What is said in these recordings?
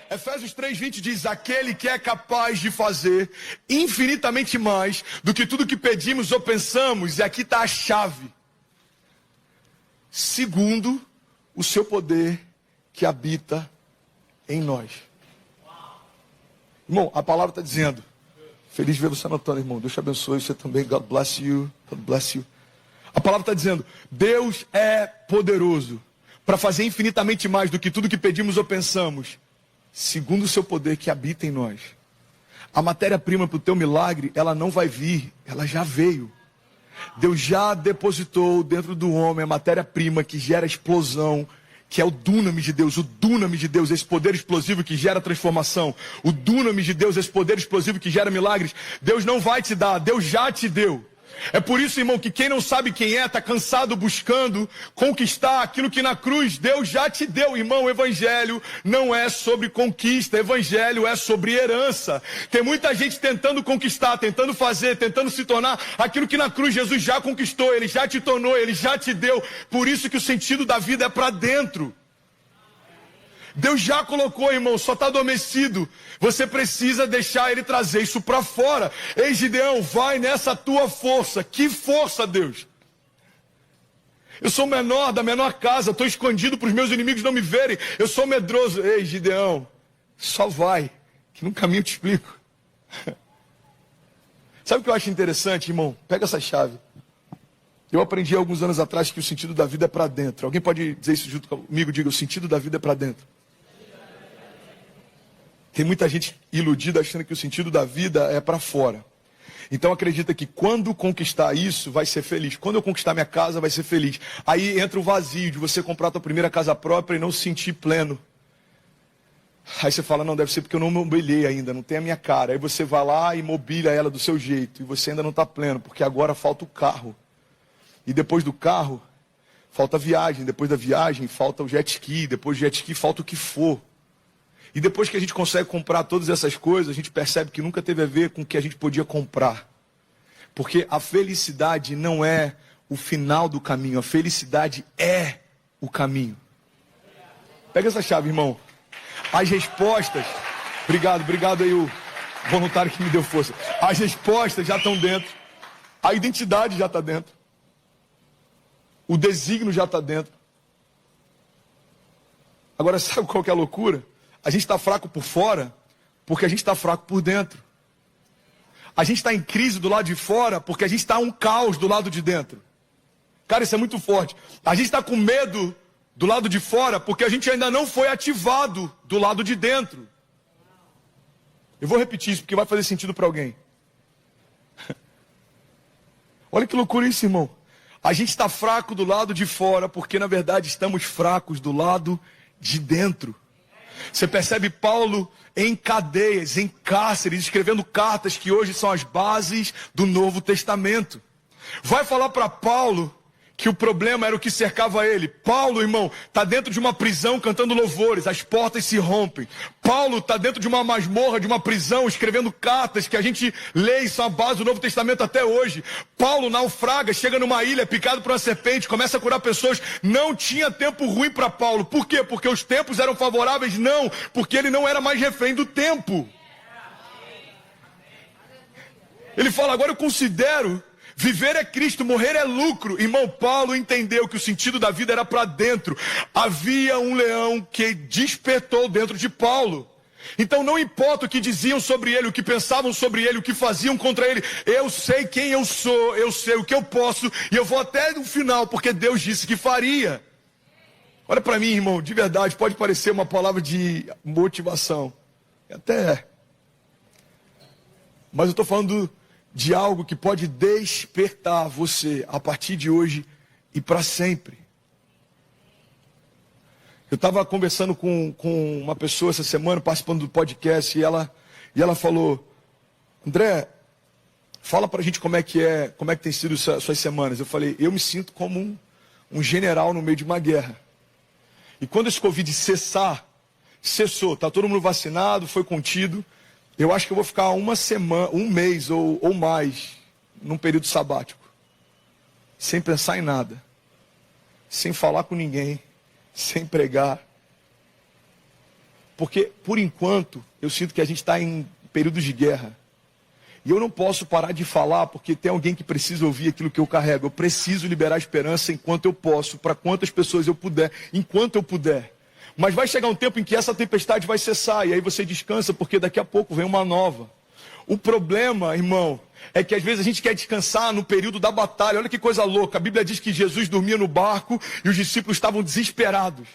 Efésios 3:20 diz: aquele que é capaz de fazer infinitamente mais do que tudo que pedimos ou pensamos, e aqui está a chave, segundo o seu poder que habita em nós. Irmão, a palavra está dizendo, feliz de ver você anotando, irmão, Deus te abençoe, você também, God bless you, God bless you. A palavra está dizendo, Deus é poderoso para fazer infinitamente mais do que tudo que pedimos ou pensamos, segundo o seu poder que habita em nós. A matéria-prima para o teu milagre, ela não vai vir, ela já veio. Deus já depositou dentro do homem a matéria-prima que gera explosão, que é o dunamis de Deus. O dunamis de Deus, esse poder explosivo que gera transformação. O dunamis de Deus, esse poder explosivo que gera milagres. Deus não vai te dar, Deus já te deu. É por isso, irmão, que quem não sabe quem é, está cansado buscando conquistar aquilo que na cruz Deus já te deu. Irmão, o evangelho não é sobre conquista, evangelho é sobre herança. Tem muita gente tentando conquistar, tentando fazer, tentando se tornar aquilo que na cruz Jesus já conquistou, Ele já te tornou, Ele já te deu. Por isso que o sentido da vida é para dentro. Deus já colocou, irmão, só está adormecido. Você precisa deixar Ele trazer isso para fora. Ei, Gideão, vai nessa tua força. Que força, Deus? Eu sou menor da menor casa, estou escondido para os meus inimigos não me verem. Eu sou medroso. Ei, Gideão, só vai, que no caminho eu te explico. Sabe o que eu acho interessante, irmão? Pega essa chave. Eu aprendi há alguns anos atrás que o sentido da vida é para dentro. Alguém pode dizer isso junto comigo? Diga, o sentido da vida é para dentro. Tem muita gente iludida achando que o sentido da vida é para fora. Então acredita que quando conquistar isso, vai ser feliz. Quando eu conquistar minha casa, vai ser feliz. Aí entra o vazio de você comprar a tua primeira casa própria e não se sentir pleno. Aí você fala, não, deve ser porque eu não mobilei ainda, não tem a minha cara. Aí você vai lá e mobília ela do seu jeito. E você ainda não está pleno, porque agora falta o carro. E depois do carro, falta a viagem. Depois da viagem, falta o jet ski. Depois do jet ski, falta o que for. E depois que a gente consegue comprar todas essas coisas, a gente percebe que nunca teve a ver com o que a gente podia comprar. Porque a felicidade não é o final do caminho, a felicidade é o caminho. Pega essa chave, irmão. As respostas, obrigado aí o voluntário que me deu força. As respostas já estão dentro, a identidade já está dentro, o desígnio já está dentro. Agora sabe qual que é a loucura? A gente está fraco por fora, porque a gente está fraco por dentro. A gente está em crise do lado de fora, porque a gente está um caos do lado de dentro. Cara, isso é muito forte. A gente está com medo do lado de fora, porque a gente ainda não foi ativado do lado de dentro. Eu vou repetir isso, porque vai fazer sentido para alguém. Olha que loucura isso, irmão. A gente está fraco do lado de fora, porque na verdade estamos fracos do lado de dentro. Você percebe Paulo em cadeias, em cárceres, escrevendo cartas que hoje são as bases do Novo Testamento. Vai falar para Paulo que o problema era o que cercava ele. Paulo, irmão, está dentro de uma prisão cantando louvores, as portas se rompem. Paulo está dentro de uma masmorra, de uma prisão, escrevendo cartas que a gente lê e são a base do Novo Testamento até hoje. Paulo naufraga, chega numa ilha, picado por uma serpente, começa a curar pessoas. Não tinha tempo ruim para Paulo. Por quê? Porque os tempos eram favoráveis? Não, porque ele não era mais refém do tempo. Ele fala, agora eu considero viver é Cristo, morrer é lucro. Irmão, Paulo entendeu que o sentido da vida era para dentro. Havia um leão que despertou dentro de Paulo. Então não importa o que diziam sobre ele, o que pensavam sobre ele, o que faziam contra ele. Eu sei quem eu sou, eu sei o que eu posso e eu vou até o final, porque Deus disse que faria. Olha para mim, irmão, de verdade, pode parecer uma palavra de motivação. Até é. Mas eu estou falando de algo que pode despertar você a partir de hoje e para sempre. Eu estava conversando com uma pessoa essa semana, participando do podcast, e ela falou, André, fala pra gente como é que tem sido suas semanas. Eu falei, eu me sinto como um general no meio de uma guerra. E quando esse Covid cessou, está todo mundo vacinado, foi contido. Eu acho que eu vou ficar uma semana, um mês ou mais, num período sabático. Sem pensar em nada. Sem falar com ninguém. Sem pregar. Porque, por enquanto, eu sinto que a gente está em períodos de guerra. E eu não posso parar de falar porque tem alguém que precisa ouvir aquilo que eu carrego. Eu preciso liberar esperança enquanto eu posso, para quantas pessoas eu puder, enquanto eu puder. Mas vai chegar um tempo em que essa tempestade vai cessar e aí você descansa porque daqui a pouco vem uma nova. O problema, irmão, é que às vezes a gente quer descansar no período da batalha. Olha que coisa louca. A Bíblia diz que Jesus dormia no barco e os discípulos estavam desesperados.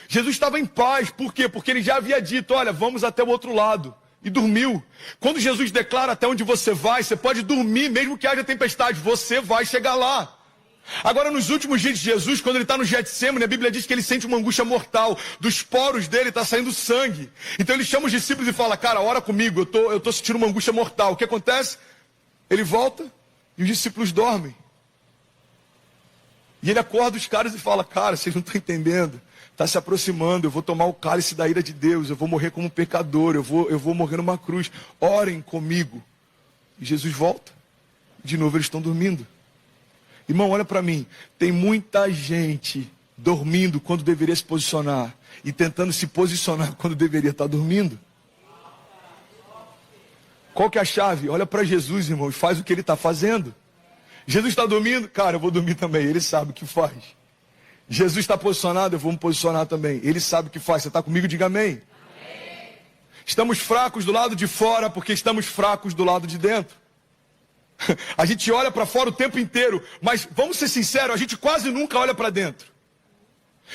Jesus estava em paz. Por quê? Porque ele já havia dito, olha, vamos até o outro lado. E dormiu. Quando Jesus declara até onde você vai, você pode dormir, mesmo que haja tempestade, você vai chegar lá. Agora, nos últimos dias de Jesus, quando ele está no Getsemane, a Bíblia diz que ele sente uma angústia mortal. Dos poros dele está saindo sangue. Então ele chama os discípulos e fala, cara, ora comigo, eu estou sentindo uma angústia mortal. O que acontece? Ele volta e os discípulos dormem. E ele acorda os caras e fala, cara, vocês não estão entendendo. Está se aproximando, eu vou tomar o cálice da ira de Deus, eu vou morrer como um pecador, eu vou morrer numa cruz. Orem comigo. E Jesus volta. De novo eles estão dormindo. Irmão, olha para mim. Tem muita gente dormindo quando deveria se posicionar e tentando se posicionar quando deveria estar dormindo. Qual que é a chave? Olha para Jesus, irmão, e faz o que ele está fazendo. Jesus está dormindo? Cara, eu vou dormir também. Ele sabe o que faz. Jesus está posicionado? Eu vou me posicionar também. Ele sabe o que faz. Você está comigo? Diga amém. Amém. Estamos fracos do lado de fora porque estamos fracos do lado de dentro. A gente olha para fora o tempo inteiro, mas vamos ser sinceros, a gente quase nunca olha para dentro.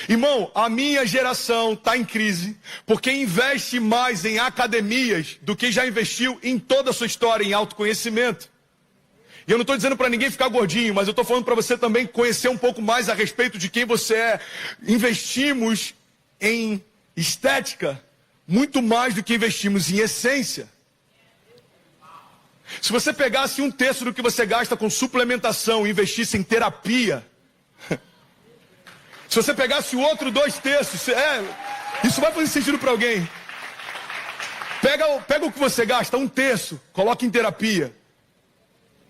Irmão, a minha geração está em crise porque investe mais em academias do que já investiu em toda a sua história em autoconhecimento. E eu não estou dizendo para ninguém ficar gordinho, mas eu estou falando para você também conhecer um pouco mais a respeito de quem você é. Investimos em estética muito mais do que investimos em essência. Se você pegasse um terço do que você gasta com suplementação e investisse em terapia, se você pegasse o outro 2 terços, isso vai fazer sentido para alguém. Pega o que você gasta, 1 terço, coloca em terapia.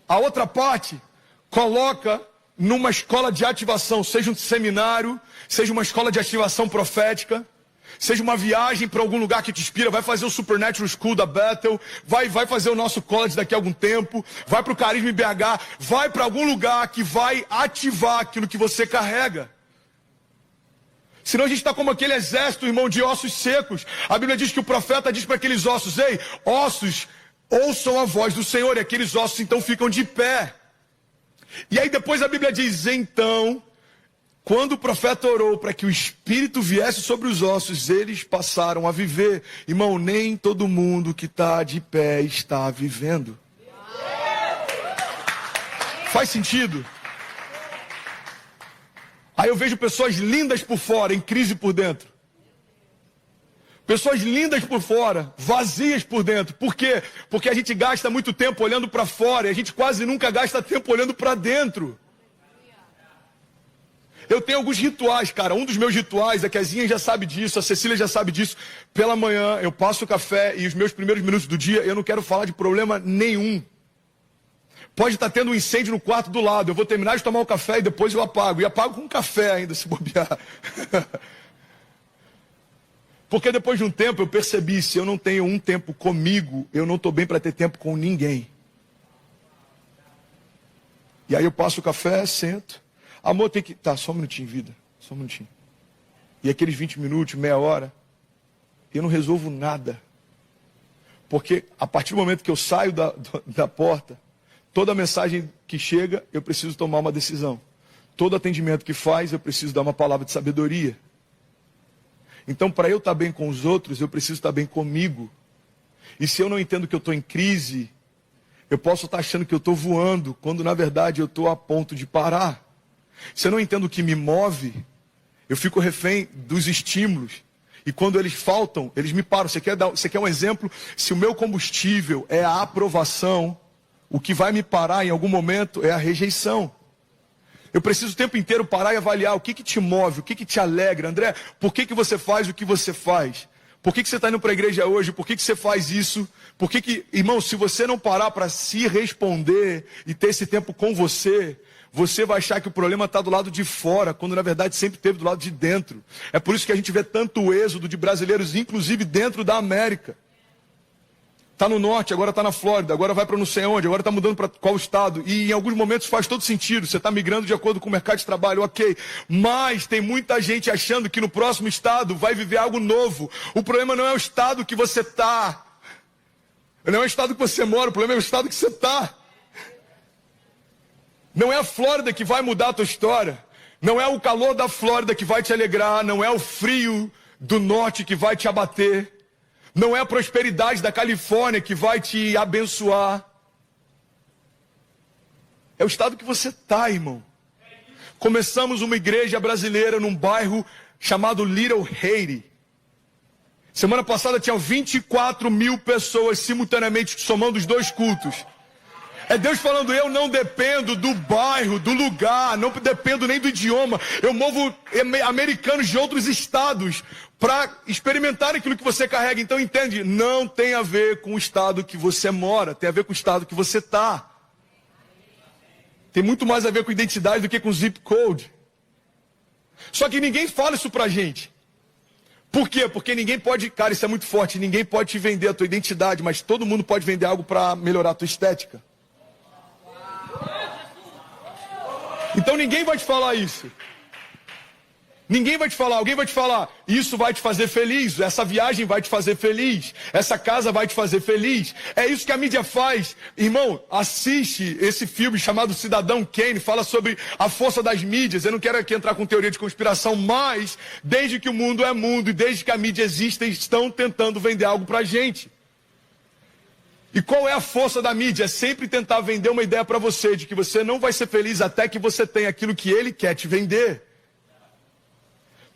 A outra parte, coloca numa escola de ativação, seja um seminário, seja uma escola de ativação profética, seja uma viagem para algum lugar que te inspira, vai fazer o Supernatural School da Bethel, vai fazer o nosso college daqui a algum tempo, vai para o Carisma BH, vai para algum lugar que vai ativar aquilo que você carrega. Senão a gente está como aquele exército, irmão, de ossos secos. A Bíblia diz que o profeta diz para aqueles ossos, ei, ossos, ouçam a voz do Senhor, e aqueles ossos então ficam de pé. E aí depois a Bíblia diz, então, quando o profeta orou para que o Espírito viesse sobre os ossos, eles passaram a viver. Irmão, nem todo mundo que está de pé está vivendo. Faz sentido? Aí eu vejo pessoas lindas por fora, em crise por dentro. Pessoas lindas por fora, vazias por dentro. Por quê? Porque a gente gasta muito tempo olhando para fora e a gente quase nunca gasta tempo olhando para dentro. Eu tenho alguns rituais, cara. Um dos meus rituais, a Kezinha já sabe disso, a Cecília já sabe disso. Pela manhã eu passo o café e os meus primeiros minutos do dia eu não quero falar de problema nenhum. Pode estar tendo um incêndio no quarto do lado. Eu vou terminar de tomar o café e depois eu apago. E apago com café ainda, se bobear. Porque depois de um tempo eu percebi, se eu não tenho um tempo comigo, eu não estou bem para ter tempo com ninguém. E aí eu passo o café, sento. Amor, tem que... Tá, só um minutinho, vida. Só um minutinho. E aqueles 20 minutos, meia hora, eu não resolvo nada. Porque a partir do momento que eu saio da porta, toda mensagem que chega, eu preciso tomar uma decisão. Todo atendimento que faz, eu preciso dar uma palavra de sabedoria. Então, para eu estar bem com os outros, eu preciso estar bem comigo. E se eu não entendo que eu estou em crise, eu posso estar achando que eu estou voando, quando na verdade eu estou a ponto de parar. Se eu não entendo o que me move, eu fico refém dos estímulos. E quando eles faltam, eles me param. Você quer um exemplo? Se o meu combustível é a aprovação, o que vai me parar em algum momento é a rejeição. Eu preciso o tempo inteiro parar e avaliar o que te move, o que te alegra. André, por que você faz o que você faz? Por que você está indo para a igreja hoje? Por que você faz isso? Por que... Irmão, se você não parar para se responder e ter esse tempo com você, você vai achar que o problema está do lado de fora, quando na verdade sempre esteve do lado de dentro. É por isso que a gente vê tanto êxodo de brasileiros, inclusive dentro da América. Está no norte, agora está na Flórida, agora vai para não sei onde, agora está mudando para qual estado. E em alguns momentos faz todo sentido, você está migrando de acordo com o mercado de trabalho, ok. Mas tem muita gente achando que no próximo estado vai viver algo novo. O problema não é o estado que você está. Não é o estado que você mora, o problema é o estado que você está. Não é a Flórida que vai mudar a tua história. Não é o calor da Flórida que vai te alegrar. Não é o frio do norte que vai te abater. Não é a prosperidade da Califórnia que vai te abençoar. É o estado que você está, irmão. Começamos uma igreja brasileira num bairro chamado Little Haiti. Semana passada tinham 24 mil pessoas simultaneamente somando os 2 cultos. É Deus falando, eu não dependo do bairro, do lugar, não dependo nem do idioma. Eu movo americanos de outros estados para experimentar aquilo que você carrega. Então entende, não tem a ver com o estado que você mora, tem a ver com o estado que você está. Tem muito mais a ver com identidade do que com zip code. Só que ninguém fala isso pra gente. Por quê? Porque ninguém pode, cara, isso é muito forte, ninguém pode te vender a tua identidade, mas todo mundo pode vender algo para melhorar a tua estética. Então ninguém vai te falar isso. Ninguém vai te falar, alguém vai te falar, isso vai te fazer feliz, essa viagem vai te fazer feliz, essa casa vai te fazer feliz. É isso que a mídia faz. Irmão, assiste esse filme chamado Cidadão Kane, fala sobre a força das mídias. Eu não quero aqui entrar com teoria de conspiração, mas desde que o mundo é mundo e desde que a mídia existe, estão tentando vender algo pra gente. E qual é a força da mídia? É sempre tentar vender uma ideia pra você de que você não vai ser feliz até que você tenha aquilo que ele quer te vender.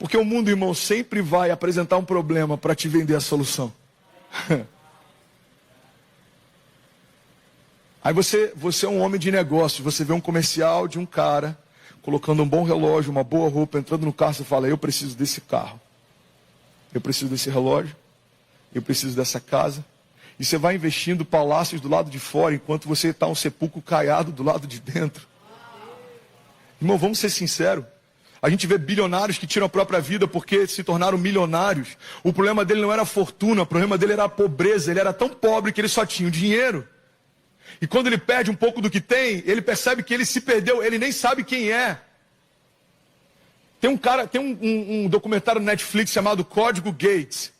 Porque o mundo, irmão, sempre vai apresentar um problema para te vender a solução. Aí você é um homem de negócio, você vê um comercial de um cara colocando um bom relógio, uma boa roupa, entrando no carro, você fala, eu preciso desse carro. Eu preciso desse relógio. Eu preciso dessa casa. E você vai investindo palácios do lado de fora, enquanto você está um sepulcro caiado do lado de dentro. Irmão, vamos ser sinceros. A gente vê bilionários que tiram a própria vida porque se tornaram milionários. O problema dele não era a fortuna, o problema dele era a pobreza. Ele era tão pobre que ele só tinha o dinheiro. E quando ele perde um pouco do que tem, ele percebe que ele se perdeu, ele nem sabe quem é. Tem um documentário no Netflix chamado Código Gates.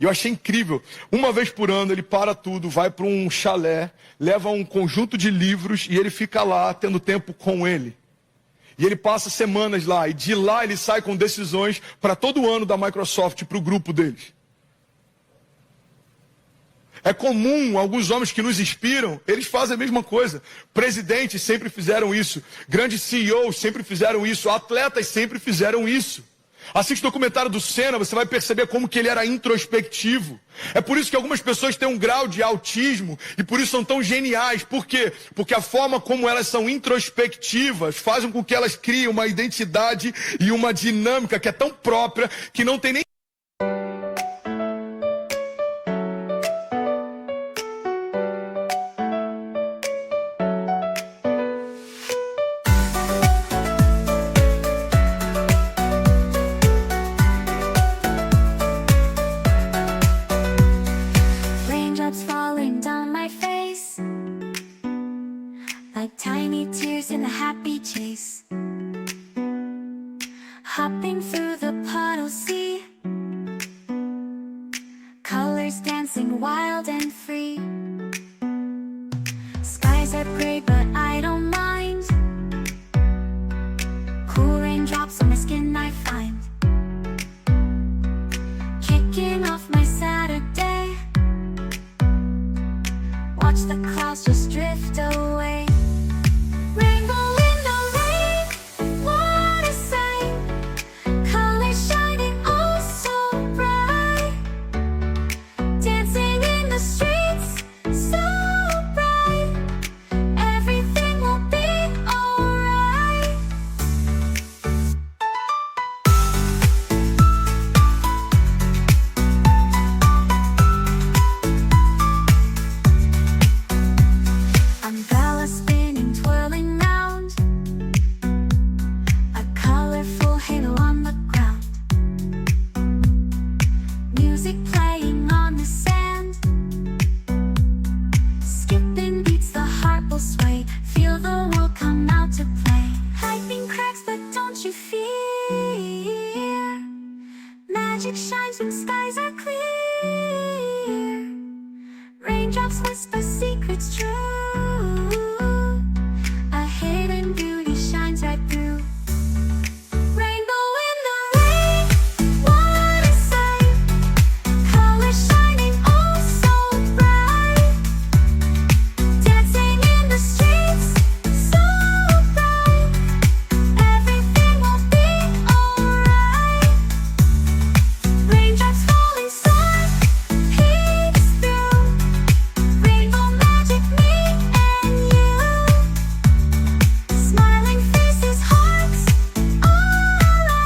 E eu achei incrível. Uma vez por ano ele para tudo, vai para um chalé, leva um conjunto de livros e ele fica lá tendo tempo com ele. E ele passa semanas lá, e de lá ele sai com decisões para todo o ano da Microsoft, para o grupo deles. É comum, alguns homens que nos inspiram, eles fazem a mesma coisa. Presidentes sempre fizeram isso, grandes CEOs sempre fizeram isso, atletas sempre fizeram isso. Assiste o documentário do Senna, você vai perceber como que ele era introspectivo. É por isso que algumas pessoas têm um grau de autismo e por isso são tão geniais. Por quê? Porque a forma como elas são introspectivas faz com que elas criem uma identidade e uma dinâmica que é tão própria que não tem nem... Tiny tears in a happy chase, hopping through the puddle sea, colors dancing wild and free. Skies are gray but I don't mind, cool raindrops on my skin I find, kicking off my Saturday, watch the clouds just drift away. Dancing in the streets, so bright, everything will be Raindrops whisper secrets true. A hidden beauty shines right through. Rainbow in the rain, what a sight. Colors shining oh so bright. Dancing in the streets, so bright. Everything will be alright. Raindrops falling soft, peeks through. Rainbow magic, me and you. Smiling faces, hearts alive. Everything will be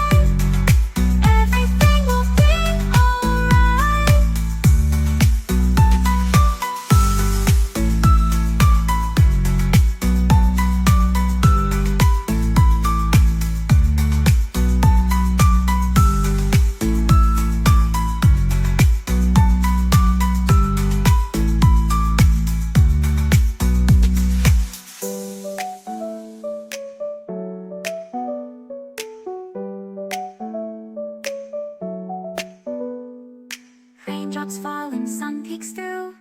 alright. Raindrops falling, sun peeks through.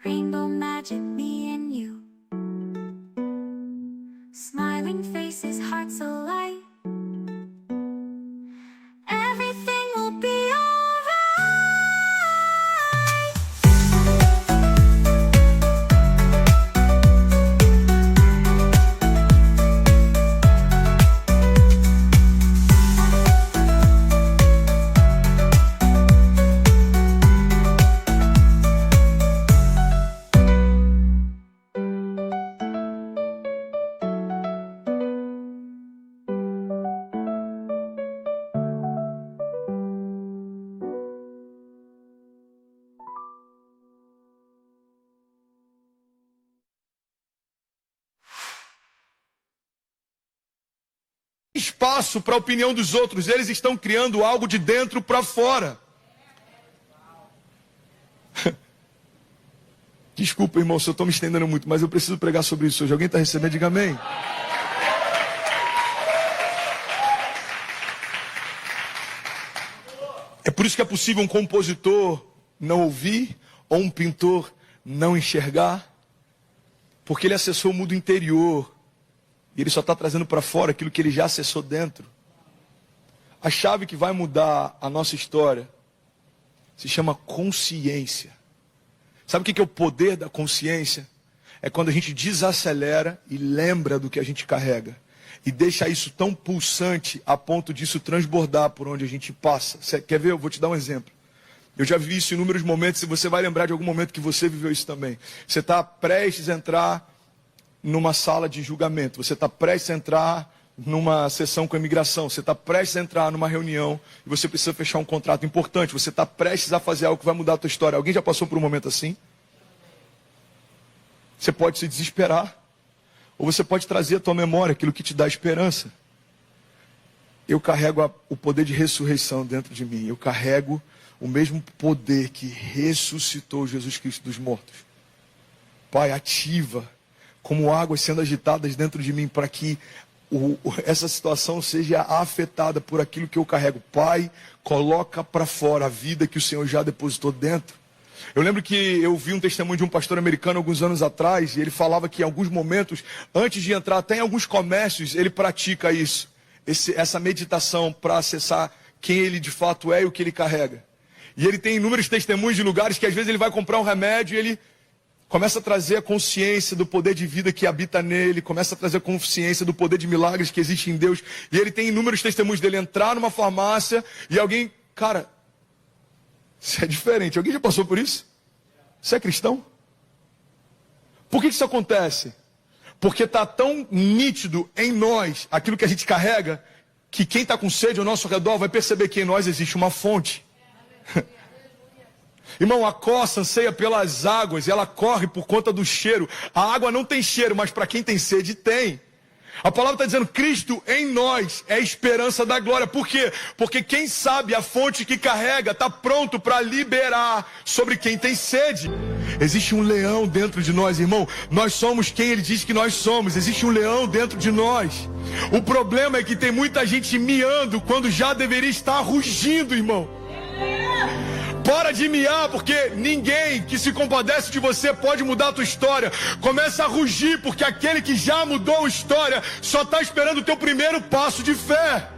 Rainbow magic, me and you. Smiling faces, hearts alight. Everything will be alright. Espaço para a opinião dos outros, eles estão criando algo de dentro para fora. Desculpa, irmão, se eu estou me estendendo muito, mas eu preciso pregar sobre isso hoje. Alguém está recebendo? Diga amém. É por isso que é possível um compositor não ouvir ou um pintor não enxergar, porque ele acessou o mundo interior. E ele só está trazendo para fora aquilo que ele já acessou dentro. A chave que vai mudar a nossa história se chama consciência. Sabe o que é o poder da consciência? É quando a gente desacelera e lembra do que a gente carrega. E deixa isso tão pulsante a ponto disso transbordar por onde a gente passa. Você quer ver? Eu vou te dar um exemplo. Eu já vi isso em inúmeros momentos e você vai lembrar de algum momento que você viveu isso também. Você está prestes a entrar numa sala de julgamento, você está prestes a entrar numa sessão com a imigração, você está prestes a entrar numa reunião e você precisa fechar um contrato importante, você está prestes a fazer algo que vai mudar a tua história. Alguém já passou por um momento assim? Você pode se desesperar, ou você pode trazer à tua memória aquilo que te dá esperança. Eu carrego o poder de ressurreição dentro de mim, eu carrego o mesmo poder que ressuscitou Jesus Cristo dos mortos. Pai, ativa como águas sendo agitadas dentro de mim, para que essa situação seja afetada por aquilo que eu carrego. Pai, coloca para fora a vida que o Senhor já depositou dentro. Eu lembro que eu vi um testemunho de um pastor americano alguns anos atrás, e ele falava que em alguns momentos, antes de entrar até em alguns comércios, ele pratica isso, essa meditação para acessar quem ele de fato é e o que ele carrega. E ele tem inúmeros testemunhos de lugares que às vezes ele vai comprar um remédio e ele começa a trazer a consciência do poder de vida que habita nele, começa a trazer a consciência do poder de milagres que existe em Deus. E ele tem inúmeros testemunhos dele entrar numa farmácia e alguém, cara, isso é diferente. Alguém já passou por isso? Você é cristão? Por que isso acontece? Porque está tão nítido em nós aquilo que a gente carrega, que quem está com sede ao nosso redor vai perceber que em nós existe uma fonte. Irmão, a coça anseia pelas águas e ela corre por conta do cheiro. A água não tem cheiro, mas para quem tem sede, tem. A palavra está dizendo, Cristo em nós é a esperança da glória. Por quê? Porque quem sabe a fonte que carrega está pronto para liberar sobre quem tem sede. Existe um leão dentro de nós, irmão. Nós somos quem ele diz que nós somos. Existe um leão dentro de nós. O problema é que tem muita gente miando quando já deveria estar rugindo, irmão. Para de miar, porque ninguém que se compadece de você pode mudar a tua história. Começa a rugir, porque aquele que já mudou a história só está esperando o teu primeiro passo de fé.